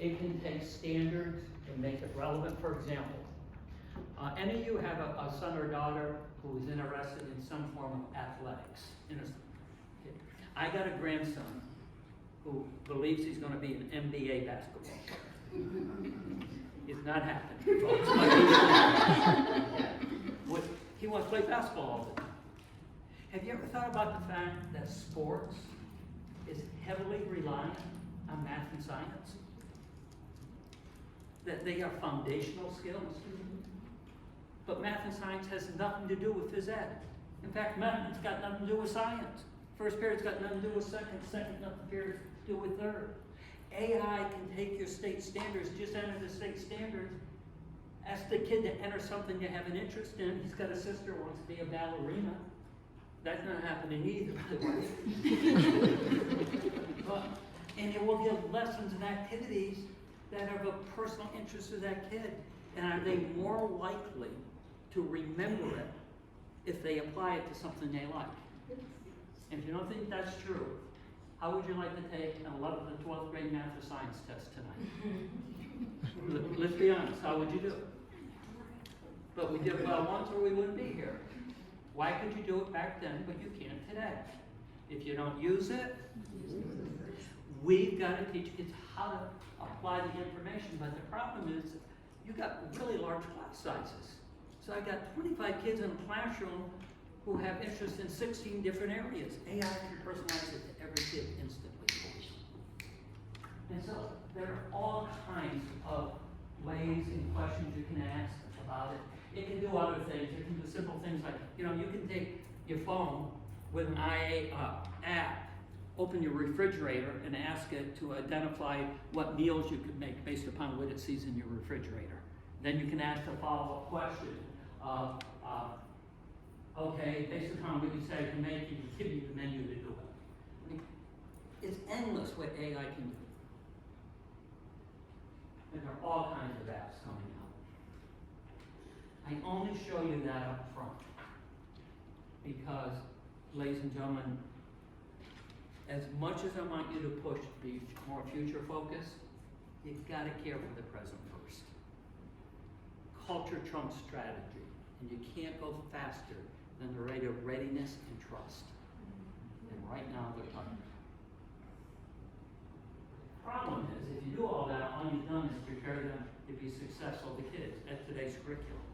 it can take standards and make it relevant. For example, any of you have a son or daughter who is interested in some form of athletics? I got a grandson who believes he's going to be an NBA basketball player. It's not happening, folks. He wants to play basketball all the time. Have you ever thought about the fact that sports is heavily reliant on math and science? That they are foundational skills? But math and science has nothing to do with phys ed. In fact, math has got nothing to do with science. First period's got nothing to do with second nothing period to do with third. AI can take your state standards, just enter the state standards, ask the kid to enter something you have an interest in. He's got a sister who wants to be a ballerina. That's not happening either, by the way. And it will give lessons and activities that are of personal interest to that kid. And are they more likely to remember it if they apply it to something they like? And if you don't think that's true, how would you like to take an 11th and 12th grade math or science test tonight? Let's be honest, how would you do it? But we did well once or we wouldn't be here. Why could you do it back then, but you can't today? If you don't use it, we've got to teach kids how to apply the information. But the problem is, you got really large class sizes. So I got 25 kids in a classroom who have interest in 16 different areas. AI can personalize it to every kid instantly. And so there are all kinds of ways and questions you can ask about it. It can do other things. It can do simple things like, you can take your phone with an IA app, open your refrigerator, and ask it to identify what meals you could make based upon what it sees in your refrigerator. Then you can ask a follow-up question. Okay, based upon what you say I can make, you can give you the menu to do it. I mean, it's endless what AI can do. And there are all kinds of apps coming out. I only show you that up front because, ladies and gentlemen, as much as I want you to push to be more future focused, you've got to care for the present first. Culture trumps strategy, and you can't go faster than the rate of readiness and trust. And right now they're under. The problem is, if you do all that, all you've done is prepare them to be successful, the kids, at today's curriculum,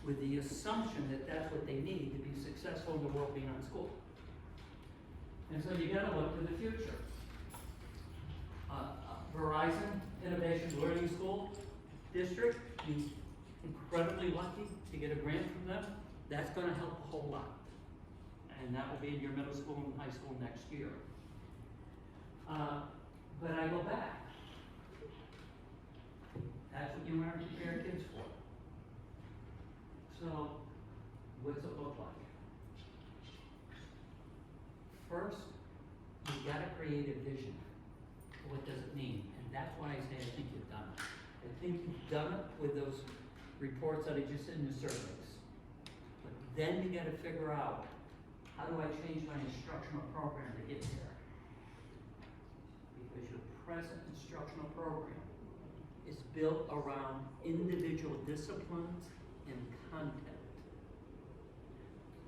with the assumption that that's what they need to be successful in the world beyond school. And so you got to look to the future. Verizon Innovation Learning School District, you're incredibly lucky to get a grant from them. That's going to help a whole lot. And that will be in your middle school and high school next year. But I go back. That's what you want to prepare kids for. So, what's it look like? First, you've got to create a vision. What does it mean? And that's why I say I think you've done it. I think you've done it with those reports that I just did in the surveys. But then you got to figure out, how do I change my instructional program to get there? Because your present instructional program is built around individual disciplines and content,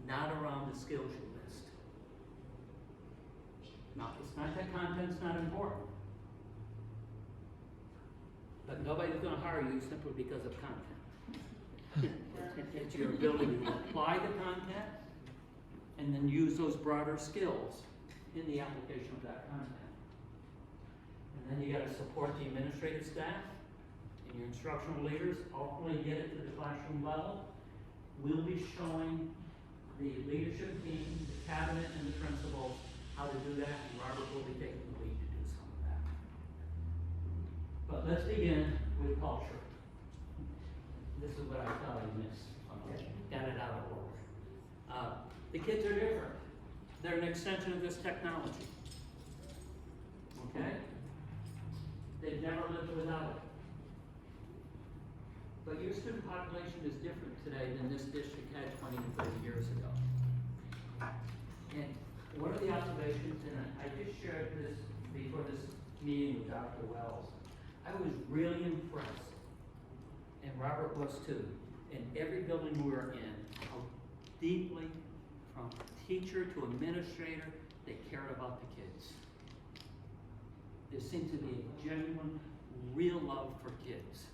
not around the skills you list. Now, it's not that content's not important, but nobody's going to hire you simply because of content. It's your ability to apply the content and then use those broader skills in the application of that content. And then you got to support the administrative staff and your instructional leaders. Ultimately, get it to the classroom level. We'll be showing the leadership team, the cabinet, and the principals how to do that, and Robert will be taking the lead to do some of that. But let's begin with culture. This is what I thought I missed. Okay. Got it out of order. The kids are different. They're an extension of this technology. Okay? They've never lived without it. But your student population is different today than this district had 20 to 30 years ago. And one of the observations, and I just shared this before this meeting with Dr. Wells, I was really impressed, and Robert was too, in every building we were in, how deeply, from teacher to administrator, they cared about the kids. There seemed to be a genuine, real love for kids.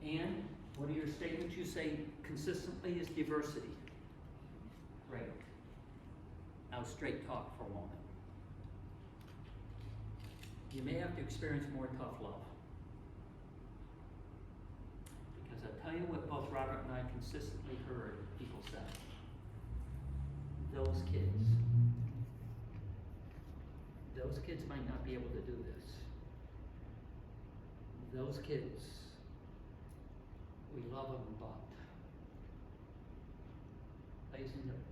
And one of your statements you say consistently is diversity. Great. Now straight talk for a moment. You may have to experience more tough love. Because I'll tell you what both Robert and I consistently heard people say. Those kids might not be able to do this. Those kids, we love them, but. Ladies and gentlemen,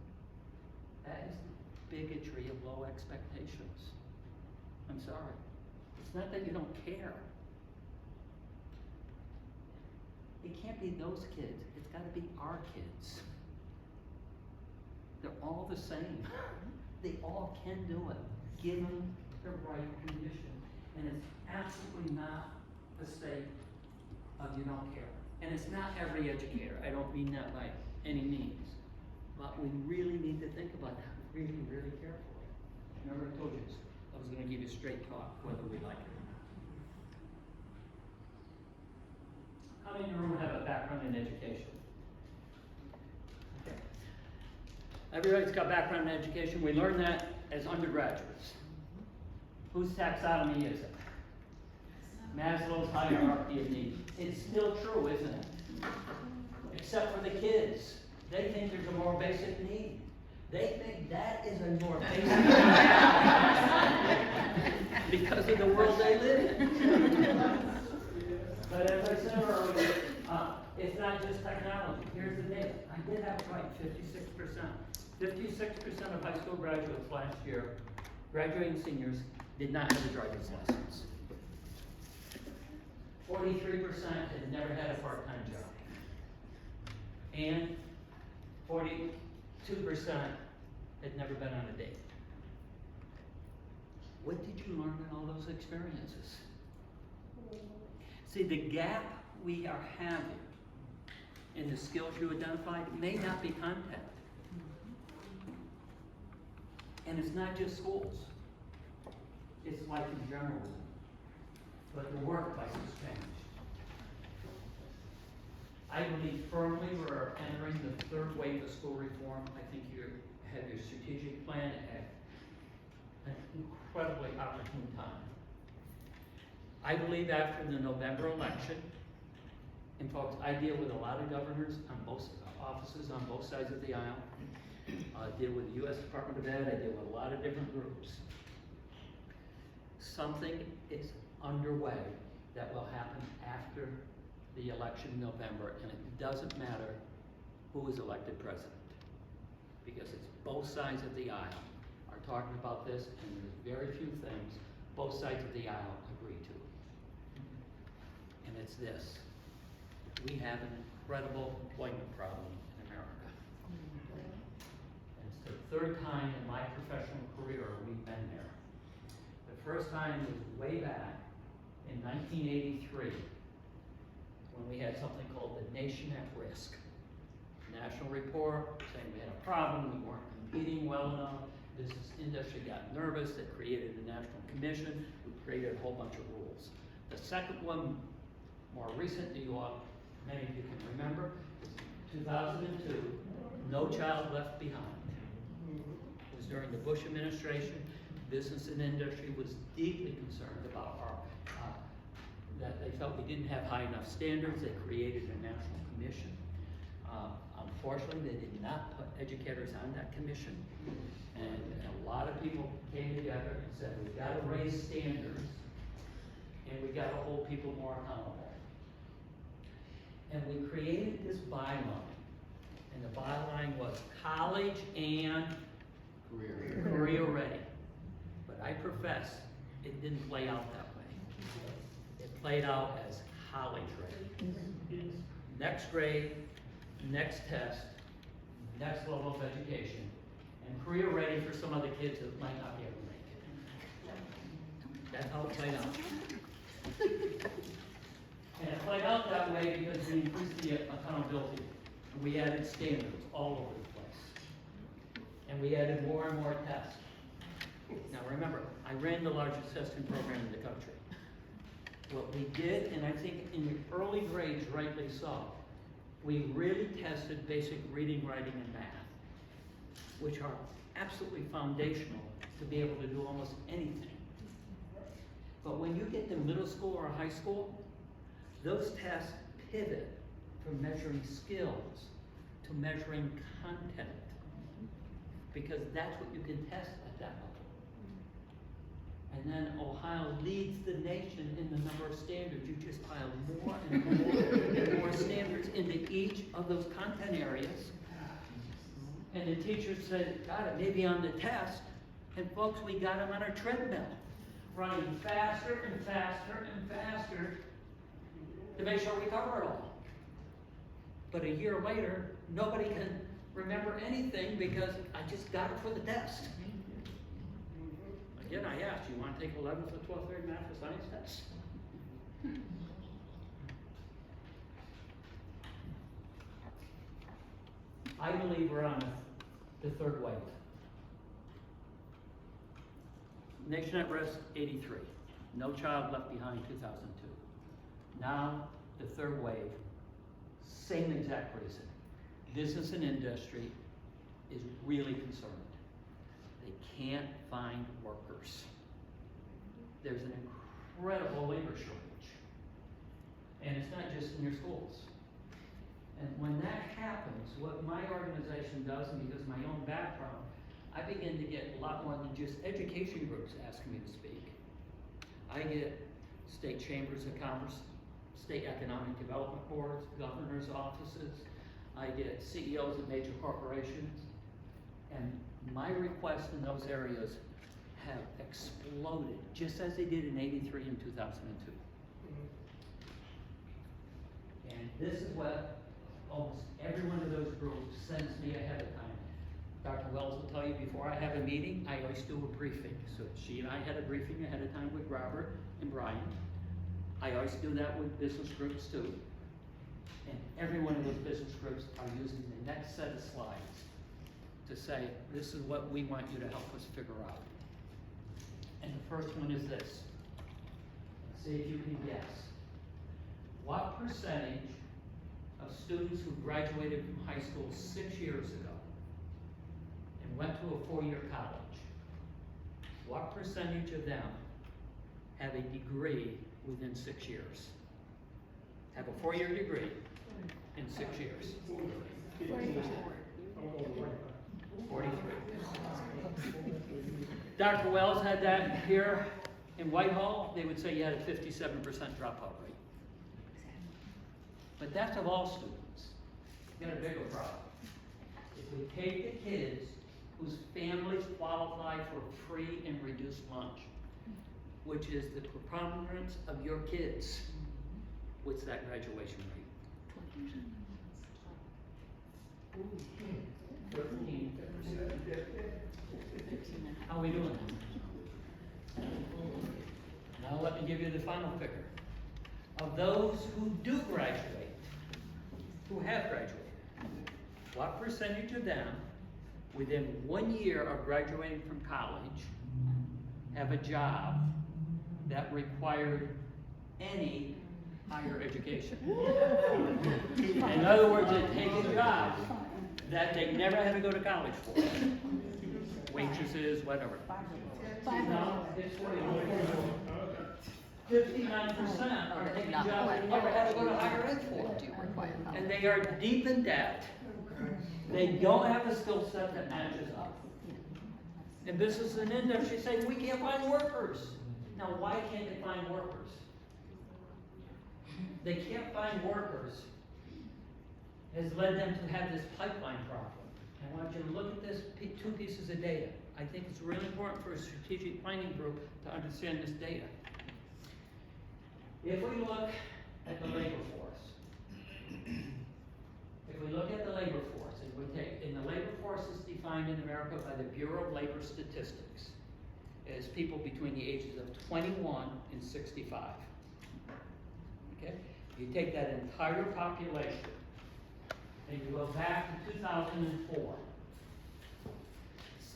that is the bigotry of low expectations. I'm sorry. It's not that you don't care. It can't be those kids. It's got to be our kids. They're all the same. They all can do it, given the right condition. And it's absolutely not a state of you don't care. And it's not every educator. I don't mean that by any means. But we really need to think about that really, really carefully. Remember I told you I was going to give you straight talk, whether we like it or not. How many in the room have a background in education? Okay. Everybody's got background in education. We learn that as undergraduates. Whose taxonomy is it? Maslow's hierarchy of needs. It's still true, isn't it? Except for the kids. They think there's a more basic need. They think that is a more basic need because of the world they live in. But as I said earlier, it's not just technology. Here's the data. I did have it right, 56%. 56% of high school graduates last year, graduating seniors, did not have a driver's license. 43% had never had a part-time job. And 42% had never been on a date. What did you learn in all those experiences? See, the gap we are having in the skills you identified may not be content. And it's not just schools. It's life in general. But the workplace has changed. I believe firmly we're entering the third wave of school reform. I think you have your strategic plan at an incredibly opportune time. I believe after the November election, and folks, I deal with a lot of governors on both offices on both sides of the aisle. I deal with the U.S. Department of Ed. I deal with a lot of different groups. Something is underway that will happen after the election in November, and it doesn't matter who is elected president, because it's both sides of the aisle are talking about this, and there's very few things both sides of the aisle agree to. And it's this: we have an incredible employment problem in America. And it's the third time in my professional career we've been there. The first time was way back in 1983, when we had something called the Nation at Risk. National report saying we had a problem, we weren't competing well enough, business industry got nervous, they created a national commission, we created a whole bunch of rules. The second one, more recent, many of you can remember, is 2002, No Child Left Behind. It was during the Bush administration. Business and industry was deeply concerned about that they felt we didn't have high enough standards. They created a national commission. Unfortunately, they did not put educators on that commission. And a lot of people came together and said, we've got to raise standards and we've got to hold people more accountable. And we created this byline. And the byline was college and career ready. But I profess it didn't play out that way. It played out as college ready. Next grade, next test, next level of education, and career ready for some of the kids that might not be able to make it. That's how it played out. the accountability, and we added standards all over the place. And we added more and more tests. Now remember, I ran the largest testing program in the country. What we did, and I think in the early grades rightly so, we really tested basic reading, writing, and math, which are absolutely foundational to be able to do almost anything. But when you get to middle school or high school, those tests pivot from measuring skills to measuring content, because that's what you can test at that level. And then Ohio leads the nation in the number of standards. You just pile more and more and more standards into each of those content areas. And the teachers said, got it, maybe on the test. And folks, we got them on a treadmill, running faster and faster and faster to make sure we cover it all. But a year later, nobody can remember anything because I just got it for the test. Again, I asked, you want to take 11th or 12th grade math or science tests? I believe we're on the third wave. Nation at Risk, 83. No Child Left Behind, 2002. Now, the third wave, same exact reason. Business and industry is really concerned. They can't find workers. There's an incredible labor shortage. And it's not just in your schools. And when that happens, what my organization does, and because of my own background, I begin to get a lot more than just education groups asking me to speak. I get state chambers of commerce, state economic development boards, governor's offices. I get CEOs of major corporations. And my requests in those areas have exploded, just as they did in 83 and 2002. And this is what almost every one of those groups sends me ahead of time. Dr. Wells will tell you, before I have a meeting, I always do a briefing. So she and I had a briefing ahead of time with Robert and Brian. I always do that with business groups too. And every one of those business groups are using the next set of slides to say, this is what we want you to help us figure out. And the first one is this. See if you can guess. What percentage of students who graduated from high school 6 years ago and went to a 4-year college, what percentage of them have a degree within 6 years? Have a 4-year degree in 6 years? 43. Dr. Wells had that here in Whitehall. They would say you had a 57% dropout rate. But that's of all students. We've got a bigger problem. If we take the kids whose families qualify for free and reduced lunch, which is the preponderance of your kids, what's that graduation rate? 13%. How are we doing? Now let me give you the final figure. Of those who do graduate, who have graduated, what percentage of them within 1 year of graduating from college have a job that required any higher education? In other words, they take a job that they never had to go to college for. Waitresses, whatever. No, it's 59% are taking jobs they never had to go to higher ed for. And they are deep in debt. They don't have a skill set that matches up. And business and industry say, we can't find workers. Now, why can't they find workers? They can't find workers has led them to have this pipeline problem. I want you to look at this two pieces of data. I think it's really important for a strategic planning group to understand this data. If we look at the labor force, and the labor force is defined in America by the Bureau of Labor Statistics as people between the ages of 21 and 65. Okay? You take that entire population and you go back to 2004.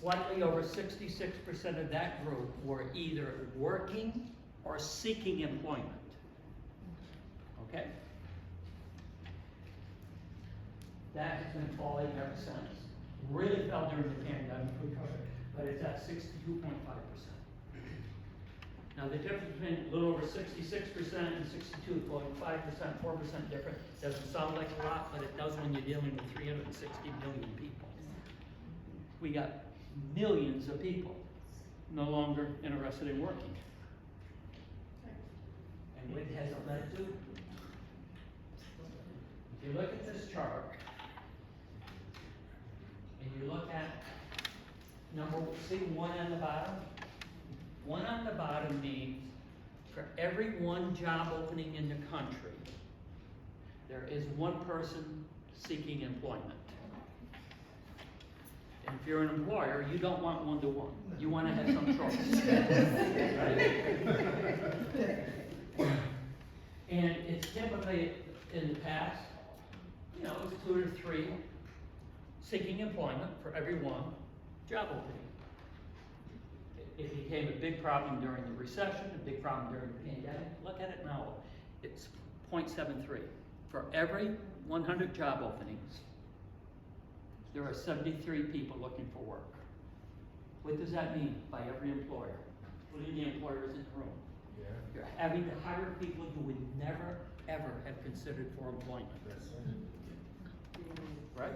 Slightly over 66% of that group were either working or seeking employment. Okay? That has been falling ever since. Really fell during the pandemic recovery, but it's at 62.5%. Now the difference between a little over 66% and 62.5%, 4% different, doesn't sound like a lot, but it does when you're dealing with 360 million people. We got millions of people no longer interested in working. And what has it led to? If you look at this chart, and you look at see one on the bottom? One on the bottom means for every one job opening in the country, there is one person seeking employment. And if you're an employer, you don't want one-to-one. You want to have some choice. Right? And it's typically, in the past, you know, it was 2 to 3 seeking employment for every one job opening. It became a big problem during the recession, a big problem during the pandemic. Look at it now. It's 0.73. For every 100 job openings, there are 73 people looking for work. What does that mean by every employer? Including the employers in the room. Yeah. You're having to hire people you would never, ever have considered for employment. Right?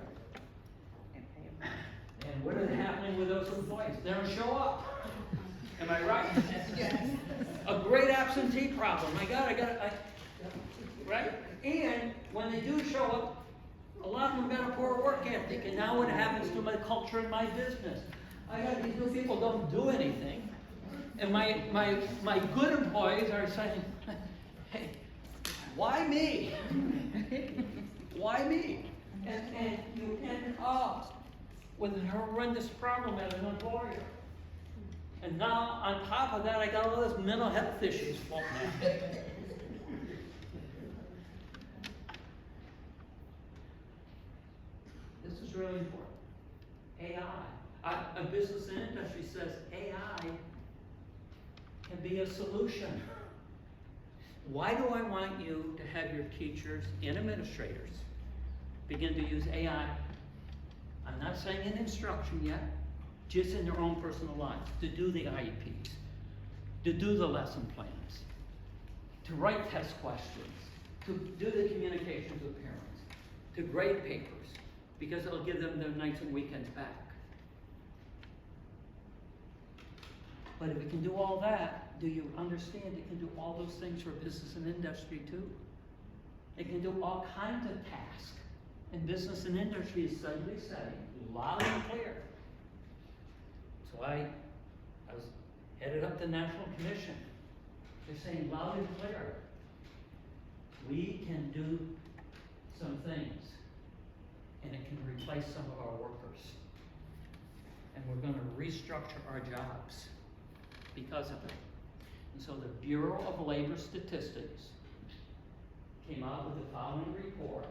And what is happening with those employees? They don't show up. Am I right? Yes. A great absentee problem. My God, right? And when they do show up, a lot of them got a poor work ethic. And now what happens to my culture and my business? I got these new people don't do anything. And my good employees are saying, hey, why me? Why me? And you end up with a horrendous problem as an employer. And now, on top of that, I got all those mental health issues floating out. This is really important. AI. A business and industry says AI can be a solution. Why do I want you to have your teachers and administrators begin to use AI? I'm not saying in instruction yet, just in their own personal lives, to do the IEPs, to do the lesson plans, to write test questions, to do the communications with parents, to grade papers, because it'll give them their nights and weekends back. But if it can do all that, do you understand it can do all those things for business and industry too? It can do all kinds of tasks. And business and industry is suddenly saying, loud and clear. So I was headed up the National Commission. They're saying loud and clear, we can do some things, and it can replace some of our workers. And we're going to restructure our jobs because of it. And so the Bureau of Labor Statistics came out with the following report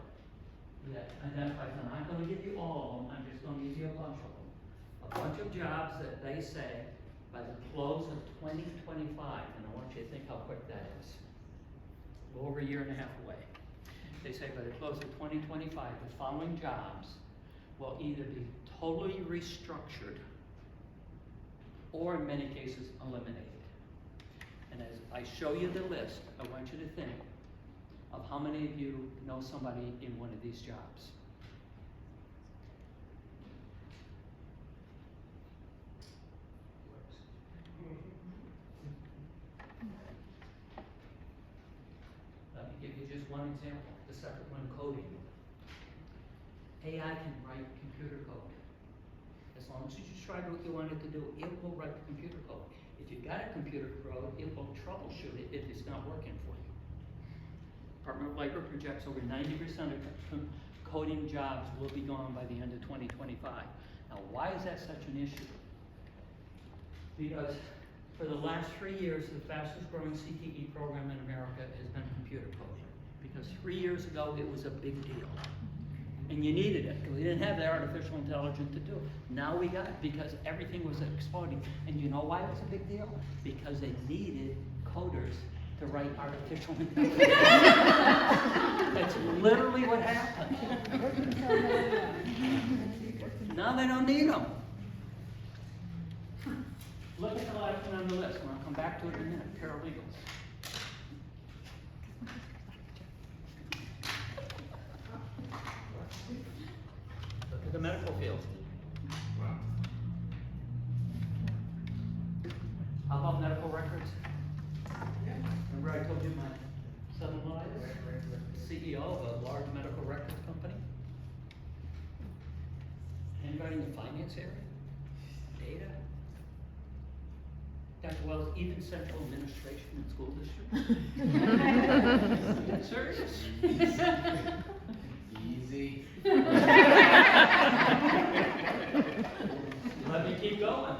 that identifies, and I'm going to give you all of them, I'm just going to give you a bunch of them. A bunch of jobs that they say by the close of 2025, and I want you to think how quick that is. A little over a year and a half away. They say by the close of 2025, the following jobs will either be totally restructured or in many cases eliminated. And as I show you the list, I want you to think of how many of you know somebody in one of these jobs. Let me give you just one example. The second one, coding. AI can write computer code. As long as you describe what you want it to do, it will write the computer code. If you've got a computer code, it will troubleshoot it if it's not working for you. Department of Labor projects over 90% of coding jobs will be gone by the end of 2025. Now, why is that such an issue? Because for the last 3 years, the fastest growing CTE program in America has been computer coding, because because 3 years ago it was a big deal. And you needed it, because we didn't have the artificial intelligence to do it. Now we got it, because everything was exploding. And you know why it was a big deal? Because they needed coders to write artificial intelligence. That's literally what happened. Now they don't need them. Look at the last one on the list, and I'll come back to it in a minute, paralegals. Look at the medical field. How about medical records? Remember I told you my son-in-law is CEO of a large medical records company? Anybody in the finance area? Data? Dr. Wells, even central administration in school districts? Serious? Easy. Let me keep going.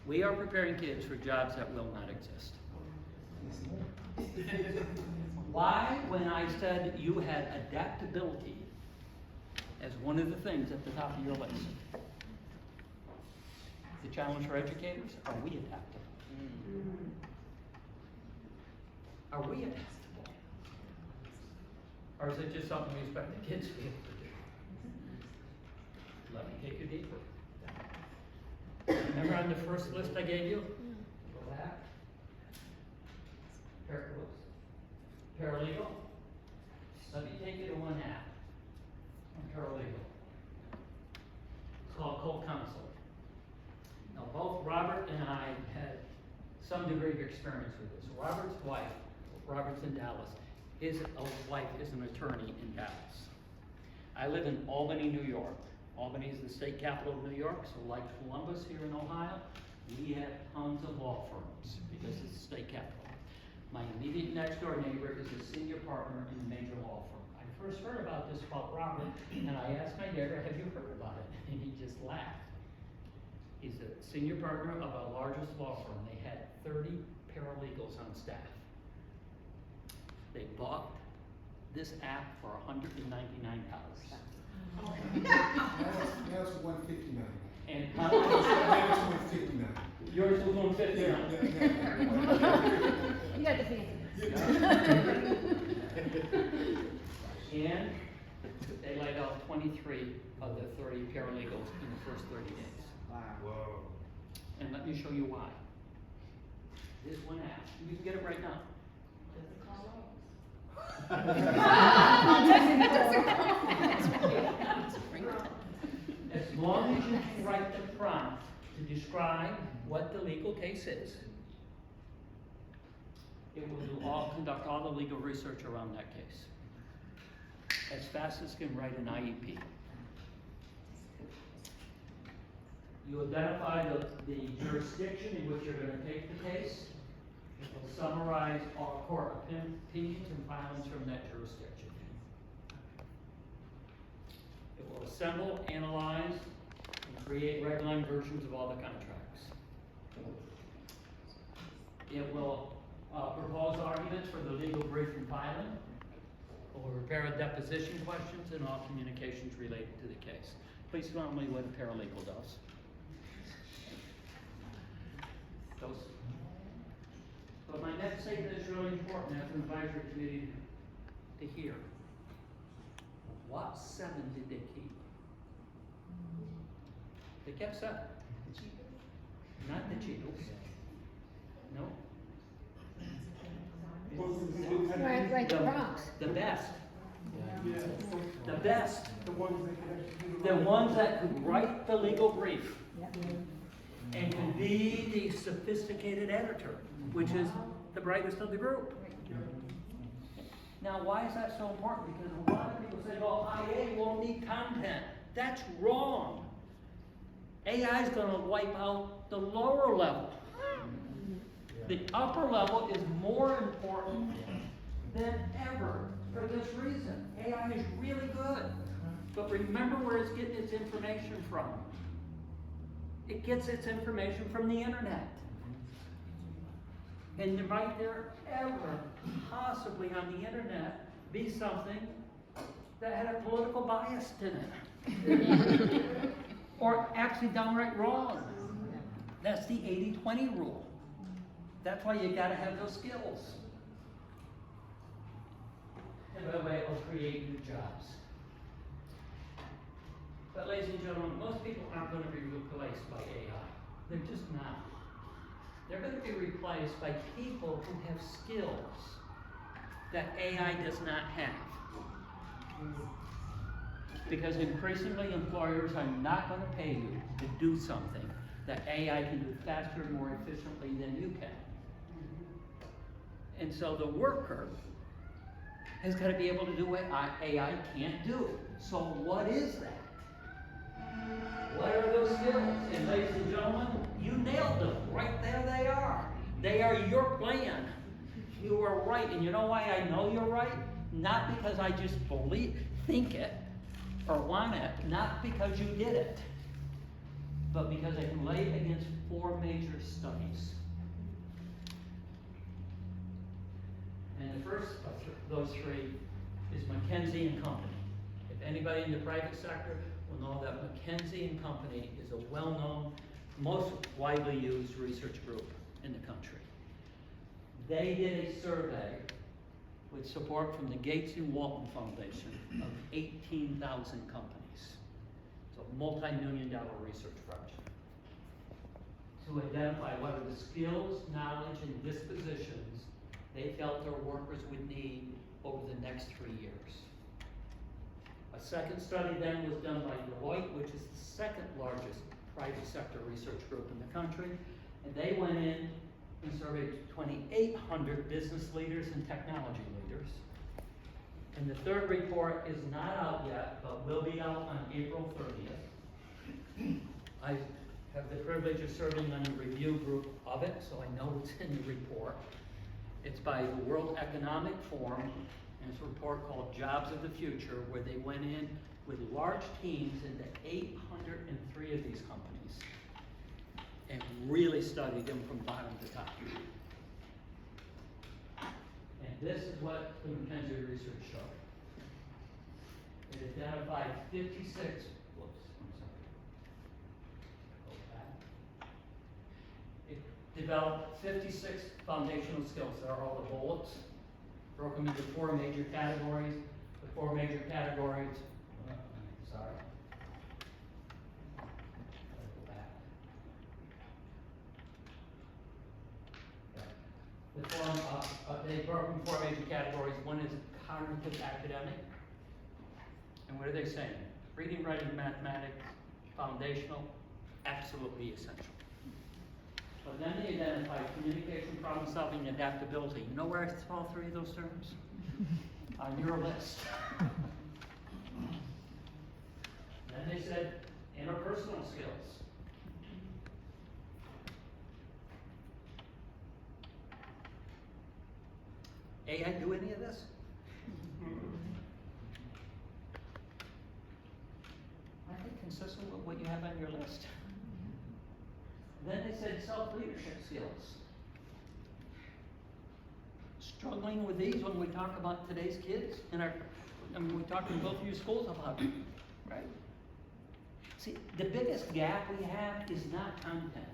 We are preparing kids for jobs that will not exist. Why, when I said you had adaptability as one of the things at the top of your list? The challenge for educators, are we adaptable? Are we adaptable? Or is it just something we expect the kids to be able to do? Let me take you deeper. Remember on the first list I gave you? Go back. Paralegal. Let me take you to one app on paralegal. It's called co-counsel. Now both Robert and I had some degree of experience with this. Robert's wife, Robert's in Dallas, his wife is an attorney in Dallas. I live in Albany, New York. Albany is the state capital of New York, so like Columbus here in Ohio, we have tons of law firms because it's the state capital. My immediate next door neighbor is a senior partner in a major law firm. I first heard about this about Robert, and I asked my neighbor, have you heard about it? And he just laughed. He's a senior partner of our largest law firm. They had 30 paralegals on staff. They bought this app for $199. Now it's 159. And Now it's 159. yours was on 59. You got the fancy. And they laid out 23 of the 30 paralegals in the first 30 days. Whoa. And let me show you why. This one app, you can get it right now. As long as you can write the prompt to describe what the legal case is, it will conduct all the legal research around that case. As fast as it can write an IEP. You identify the jurisdiction in which you're going to take the case. It will summarize all court opinions and filings from that jurisdiction. It will assemble, analyze, and create red-line versions of all the contracts. It will propose arguments for the legal brief and filing. It will prepare deposition questions and all communications related to the case. Please tell me what a paralegal does. But my next statement is really important as an advisory committee to hear. What 7 did they keep? They kept 7. Not the Cheetos. No. Right, the prompts. The best. Yeah. The best. The ones that can actually do The ones that could write the legal brief Yep. and can be the sophisticated editor, which is the brightest of the group. Now, why is that so important? Because a lot of people say, well, IA won't need content. That's wrong. AI is going to wipe out the lower level. The upper level is more important than ever for this reason. AI is really good. But remember where it's getting its information from. It gets its information from the internet. And might there ever possibly on the internet be something that had a political bias in it? Or actually downright wrong? That's the 80-20 rule. That's why you gotta have those skills. And by the way, it'll create new jobs. But ladies and gentlemen, most people aren't gonna be replaced by AI. They're just not. They're gonna be replaced by people who have skills that AI does not have. Because increasingly employers are not gonna pay you to do something that AI can do faster and more efficiently than you can. And so the worker has got to be able to do what AI can't do. So what is that? What are those skills? And ladies and gentlemen, you nailed them. Right there they are. They are your plan. You are right. And you know why I know you're right? Not because I just think it, or want it, not because you did it, but because I can lay it against 4 major studies. And the first of those 3 is McKinsey and Company. If anybody in the private sector will know that McKinsey and Company is a well-known, most widely used research group in the country. They did a survey with support from the Gates and Walton Foundation of 18,000 companies. It's a multi-million-dollar research project to identify what are the skills, knowledge, and dispositions they felt their workers would need over the next 3 years. A second study then was done by Deloitte, which is the second largest private sector research group in the country, and they went in and surveyed 2,800 business leaders and technology leaders. And the third report is not out yet, but will be out on April 30th. I have the privilege of serving on a review group of it, so I know it's in the report. It's by the World Economic Forum, and it's a report called Jobs of the Future, where they went in with large teams into 803 of these companies and really studied them from bottom to top. And this is what the McKinsey research showed. It identified 56, It developed 56 foundational skills. There are all the bullets, broken into 4 major categories. The 4 major categories, sorry. Go back. They broke into 4 major categories. One is cognitive academic. And what are they saying? Reading, writing, mathematics, foundational, absolutely essential. But then they identified communication, problem solving, and adaptability. You know where I saw 3 of those terms? On your list. Then they said interpersonal skills. AI do any of this? I think consistent with what you have on your list. Then they said self-leadership skills. Struggling with these when we talk about today's kids and we talk in both of your schools about it, right? See, the biggest gap we have is not content.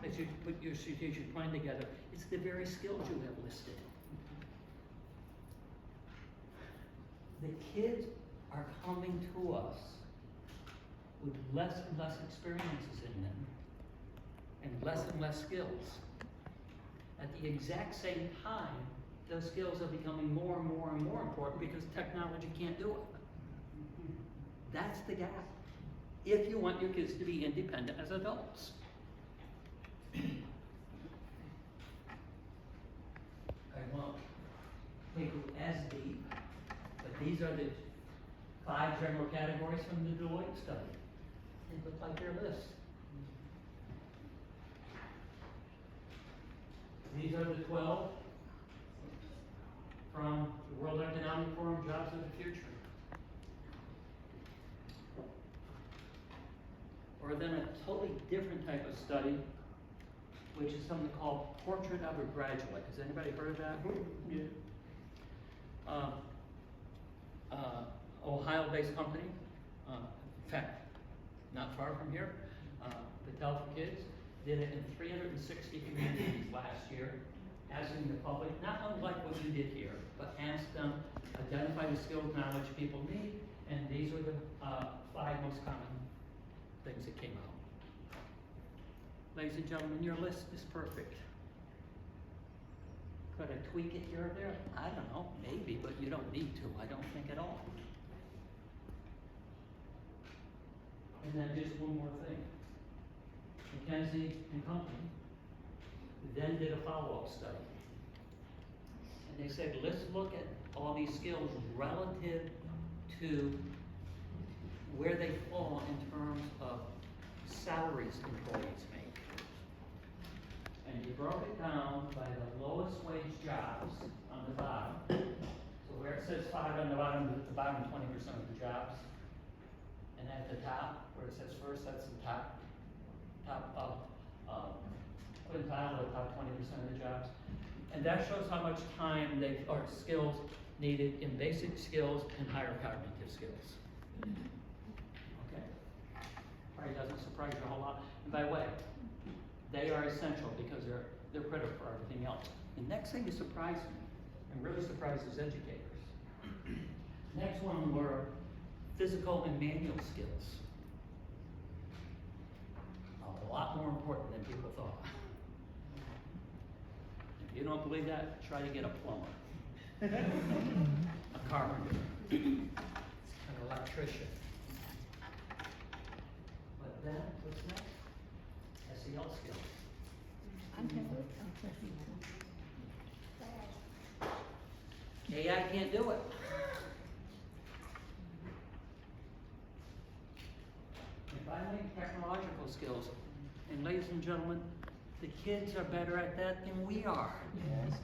As you put your strategic plan together, it's the very skills you have listed. The kids are coming to us with less and less experiences in them and less skills. At the exact same time, those skills are becoming more and more and more important because technology can't do it. That's the gap. If you want your kids to be independent as adults. I won't take it as deep, but these are the 5 general categories from the Deloitte study. They look like their list. These are the 12 from the World Economic Forum, Jobs of the Future. or then a totally different type of study, which is something called Portrait of a Graduate. Has anybody heard of that? Yeah. Ohio-based company, in fact, not far from here, Patel for Kids, did it in 360 communities last year, asking the public, not unlike what you did here, but asked them, identify the skills, knowledge people need, and these are the 5 most common things that came out. Ladies and gentlemen, your list is perfect. Could I tweak it here or there? I don't know, maybe, but you don't need to, I don't think at all. And then just one more thing. McKinsey and Company then did a follow-up study. And they said, let's look at all these skills relative to where they fall in terms of salaries employees make. And you broke it down by the lowest wage jobs on the bottom. So where it says 5 on the bottom 20% of the jobs. And at the top, where it says first, that's the top quintile, the top 20% of the jobs. And that shows how much time or skills needed in basic skills and higher cognitive skills. Okay? Probably doesn't surprise you a whole lot. And by the way, they are essential because they're critical for everything else. The next thing that surprised me, and really surprises educators. Next one were physical and manual skills. A lot more important than people thought. If you don't believe that, try to get a plumber, a carpenter, an electrician. But then, what's next? SEL skills. AI can't do it. And finally, technological skills. And ladies and gentlemen, the kids are better at that than we are. Yes.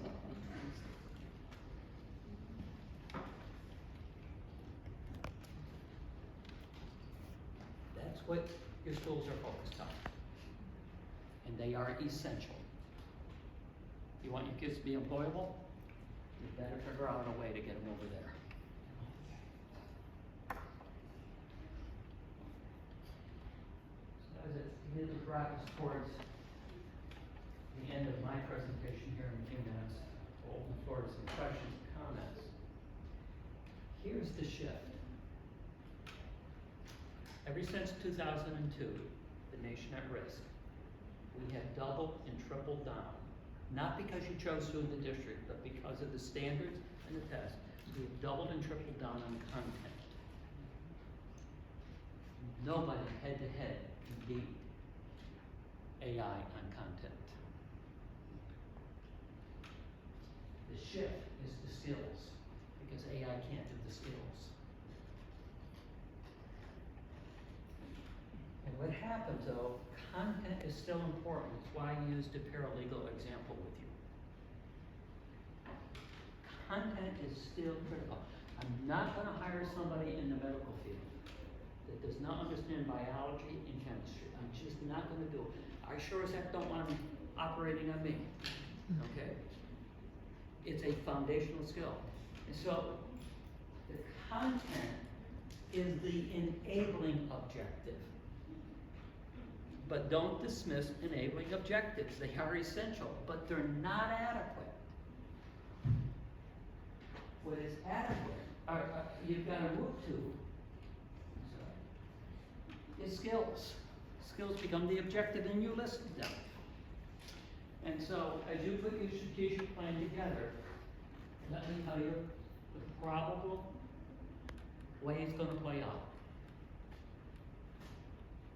That's what your schools are focused on. And they are essential. You want your kids to be employable? You better figure out a way to get them over there. So as it really drives towards the end of my presentation here in a few minutes, we'll open the floor to some questions and comments. Here's the shift. Ever since 2002, the nation at risk, we have doubled and tripled down. Not because you chose to in the district, but because of the standards and the tests. We have doubled and tripled down on content. Nobody head-to-head can beat AI on content. The shift is the skills, because AI can't do the skills. And what happens though, content is still important. That's why I used a paralegal example with you. Content is still critical. I'm not going to hire somebody in the medical field that does not understand biology and chemistry. I'm just not going to do it. I sure as heck don't want them operating on me. Okay? It's a foundational skill. And so, the content is the enabling objective. But don't dismiss enabling objectives. They are essential, but they're not adequate. What is adequate, you've got to move to, is skills. Skills become the objective and you list them. And so, as you put your strategic plan together, let me tell you the probable way it's going to play out.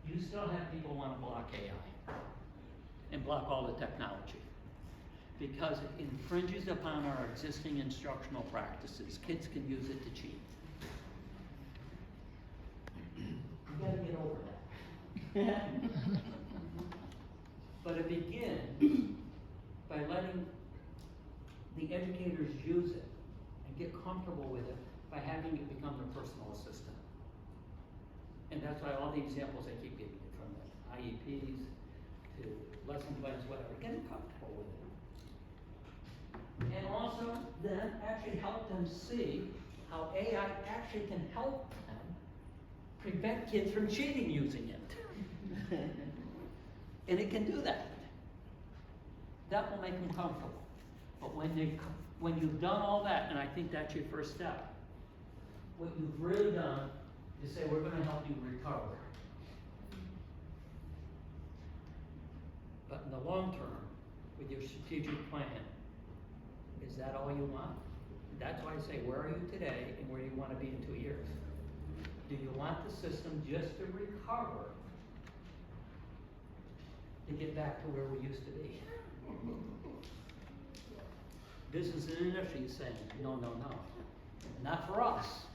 You still have people want to block AI and block all the technology because it infringes upon our existing instructional practices. Kids can use it to cheat. You gotta get over that. But it begins by letting the educators use it and get comfortable with it by having it become their personal assistant. And that's why all the examples I keep giving you from the IEPs, to lesson plans, whatever, get them comfortable with it. And also then actually help them see how AI actually can help them prevent kids from cheating using it. And it can do that. That will make them comfortable. But when you've done all that, and I think that's your first step, what you've really done is say, we're gonna help you recover. But in the long term, with your strategic plan, is that all you want? That's why I say, where are you today and where do you want to be in 2 years? Do you want the system just to recover to get back to where we used to be? Business and industry is saying, no, no, no, not for us.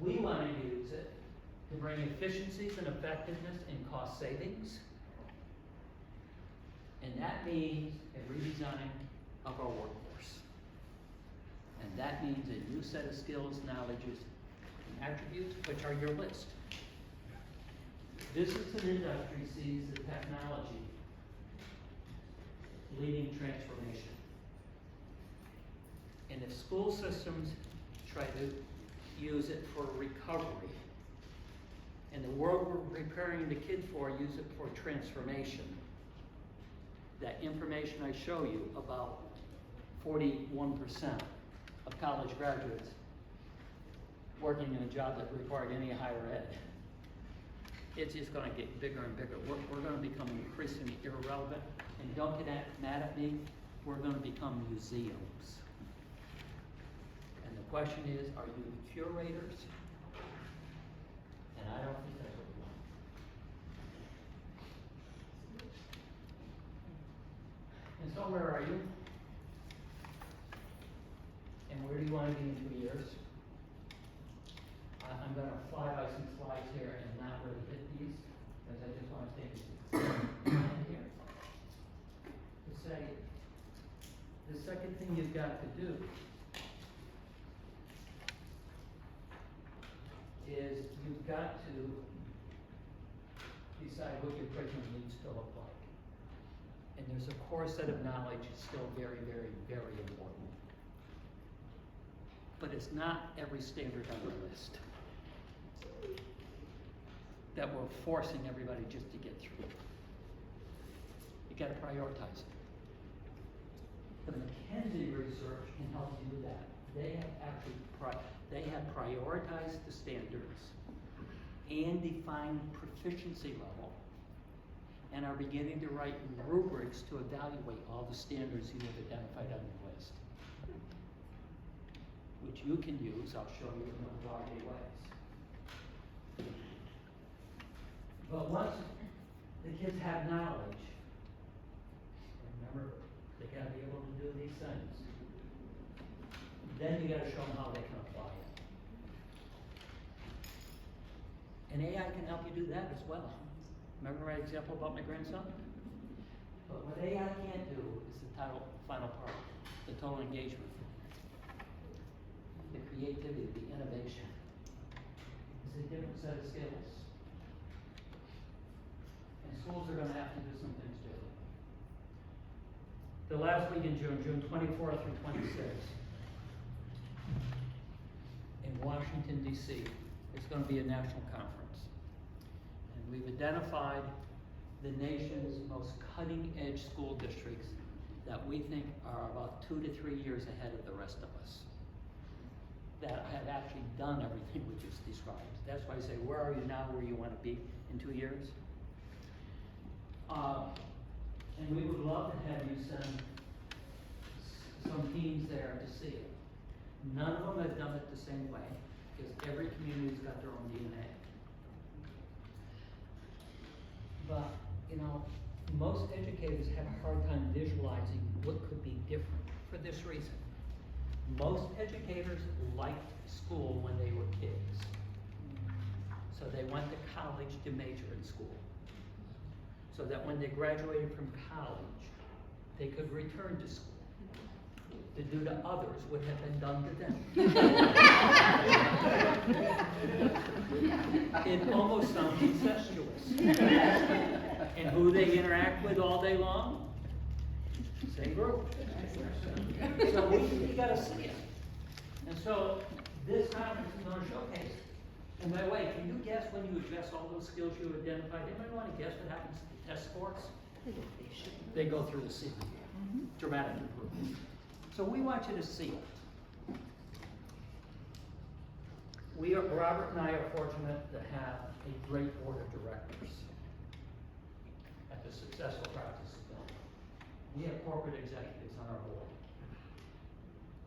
We want to use it to bring efficiencies and effectiveness and cost savings. And that means a redesign of our workforce. And that means a new set of skills, knowledges, and attributes, which are your list. Business and industry sees the technology leading transformation. And if school systems try to use it for recovery, and the world we're preparing the kids for use it for transformation, that information I show you about 41% of college graduates working in a job that required any higher ed, it's just gonna get bigger and bigger. We're gonna become increasingly irrelevant, and don't get mad at me, we're gonna become museums. And the question is, are you the curators? And I don't think that's what we want. And so where are you? And where do you want to be in 2 years? I'm going to fly by some slides here and not really hit these, because I just want to take time here. To say, the second thing you've got to do is you've got to decide what your curriculum needs to look like. And there's a core set of knowledge still very, very, very important. But it's not every standard on the list that we're forcing everybody just to get through. You gotta prioritize it. The McKinsey research can help you do that. They have actually prioritized the standards and defined proficiency level, and are beginning to write rubrics to evaluate all the standards you have identified on the list, which you can use. I'll show you in a variety of ways. But once the kids have knowledge, remember, they gotta be able to do these things. Then you gotta show them how they can apply it. And AI can help you do that as well. Remember my example about my grandson? But what AI can't do is the final part, the total engagement, the creativity, the innovation. It's a different set of skills. And schools are gonna have to do some things differently. The last week in June, June 24th through 26th, in Washington, D.C., it's gonna be a national conference. And we've identified the nation's most cutting-edge school districts that we think are about 2 to 3 years ahead of the rest of us, that have actually done everything we just described. That's why I say, where are you now, where you wanna be in 2 years? And we would love to have you send some teams there to see it. None of them have done it the same way, because every community's got their own DNA. But, you know, most educators have a hard time visualizing what could be different for this reason. Most educators liked school when they were kids. So they went to college to major in school, so that when they graduated from college, they could return to school. to do to others would have been done to them. It almost sounds incestuous. And who they interact with all day long? Same group. So we gotta see it. And so this conference is gonna showcase it. And by the way, can you guess when you address all those skills you identified? Anybody wanna guess what happens to the test scores? They go through the ceiling. Dramatic improvement. So we want you to see it. Robert and I are fortunate to have a great board of directors at the Successful Practices Building. We have corporate executives on our board.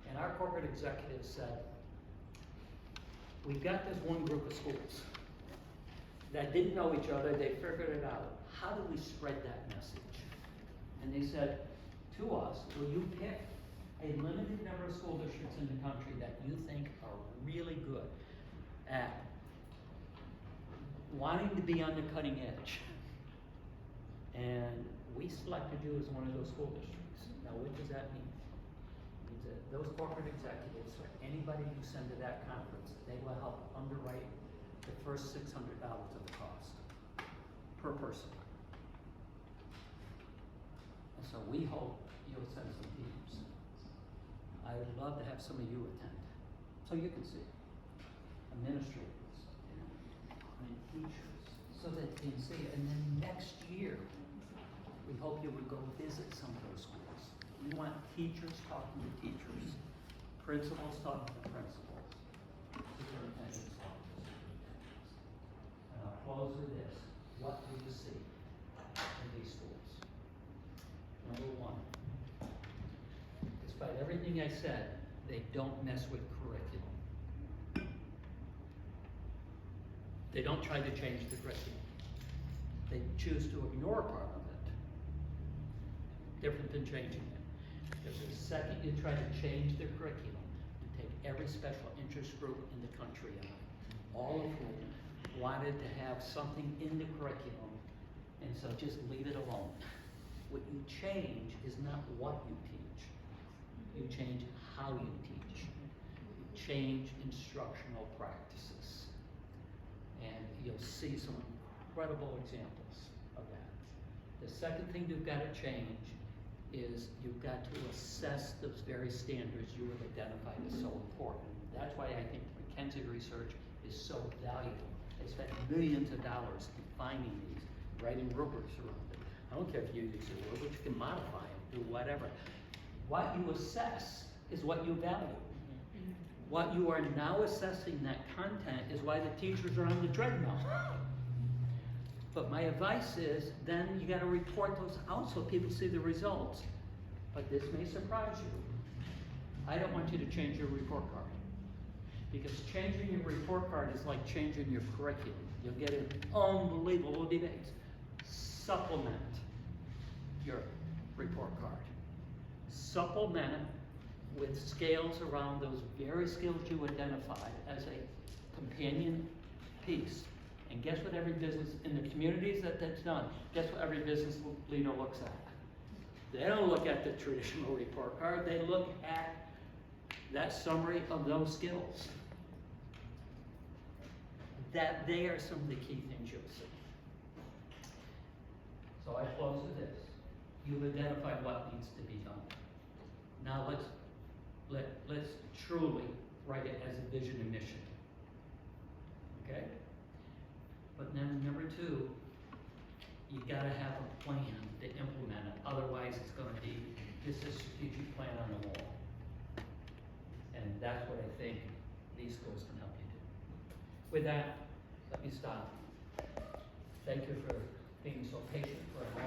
And our corporate executives said, we've got this one group of schools that didn't know each other, they figured it out. How do we spread that message? And they said to us, will you pick a limited number of school districts in the country that you think are really good at wanting to be on the cutting edge? And we selected you as one of those school districts. Now, what does that mean? It means that those corporate executives, or anybody you send to that conference, they will help underwrite the first $600 of the cost per person. And so we hope you'll send some teams. I would love to have some of you attend, so you can see administrators and teachers, so that you can see it. And then next year, we hope you would go visit some of those schools. We want teachers talking to teachers, principals talking to principals, superintendents talking to superintendents. And I'll close with this. What do you see in these schools? Number one, despite everything I said, they don't mess with curriculum. They don't try to change the curriculum. They choose to ignore part of it. Different than changing it. Because the second you try to change their curriculum, you take every special interest group in the country on, all of whom wanted to have something in the curriculum, and so just leave it alone. What you change is not what you teach. You change how you teach. You change instructional practices. And you'll see some incredible examples of that. The second thing you've got to change is you've got to assess those very standards you have identified as so important. That's why I think McKinsey research is so valuable. They spent millions of dollars in finding these, writing rubrics around it. I don't care if you use a word, but you can modify them, do whatever. What you assess is what you value. What you are now assessing that content is why the teachers are on the treadmill. But my advice is, then you gotta report those out so people see the results. But this may surprise you. I don't want you to change your report card. Because changing your report card is like changing your curriculum. You'll get in unbelievable debates. Supplement your report card. Supplement it with scales around those very skills you identified as a companion piece. And guess what every business, in the communities that's done, guess what every business leader looks at? They don't look at the traditional report card, they look at that summary of those skills. That they are some of the key things you'll see. So I close with this. You've identified what needs to be done. Now let's truly write it as a vision and mission. Okay? But then number two, you gotta have a plan to implement it. Otherwise it's gonna be just a strategic plan on the wall. And that's what I think these schools can help you do. With that, let me stop. Thank you for being so patient for a moment.